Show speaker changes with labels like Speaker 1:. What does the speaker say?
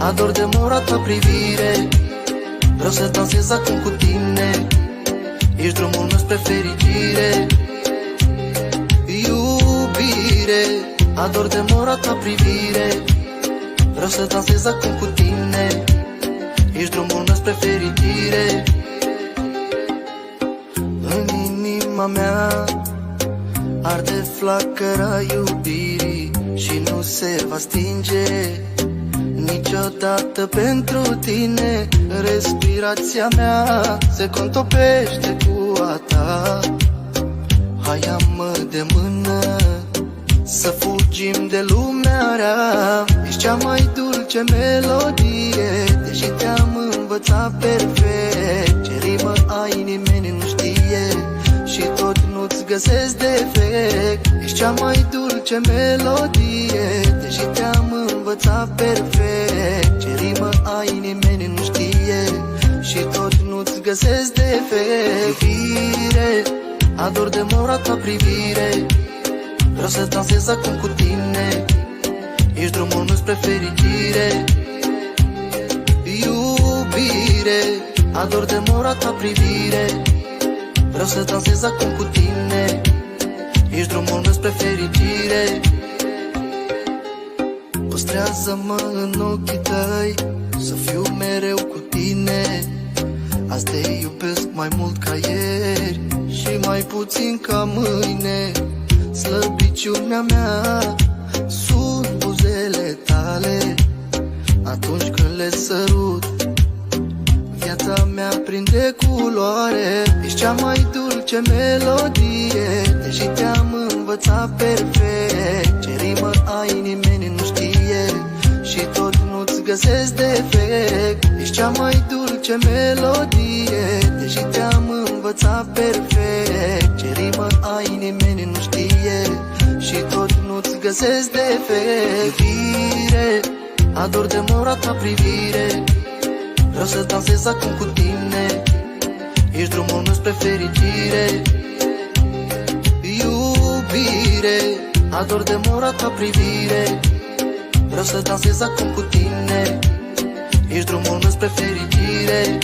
Speaker 1: Ador de mora ta privire, vreau să dansez acum cu tine. Ești drumul meu spre fericire. Iubire, ador de mora ta privire, vreau să dansez acum cu tine. Ești drumul meu spre fericire. În inima mea arde flacăra iubirii și nu se va stinge niciodată pentru tine. Respirația mea se contopește cu a ta. Hai, ia-mă de mână să fugim de lumea rea. Ești cea mai dulce melodie, deși te-am învățat perfect. Ce rimă ai nimeni nu știe și tot nu-ți găsesc defect. Ești cea mai dulce melodie, deși te-am învățat perfect. Ce rimă ai nimeni nu știe și tot nu-ți găsesc defect. Iubire, ador de mora ta privire, vreau să dansez acum cu tine. Ești drumul meu spre fericire. Iubire, ador de mora ta privire, vreau să dansez acum cu tine. Ești drumul meu spre fericire. Păstrează-mă în ochii tăi, să fiu mereu cu tine. Azi te iubesc mai mult ca ieri și mai puțin ca mâine. Slăbiciunea mea sunt buzele tale. Atunci când le sărut, viața mea prinde culoare. Ești cea mai dulce melodie, deși te-am învățat perfect. Ce rimă ai nimeni nu știe și tot nu-ți găsesc defect. Ești cea mai dulce melodie, deși te-am învățat perfect. Ce rimă ai nimeni nu știe și tot nu-ți găsesc defect. Iubire, ador de mora ta privire, vreau să dansez acum cu tine. Ești drumul meu spre fericire. Iubire, ador de mora ta privire, vreau să dansez acum cu tine. Ești drumul meu spre fericire.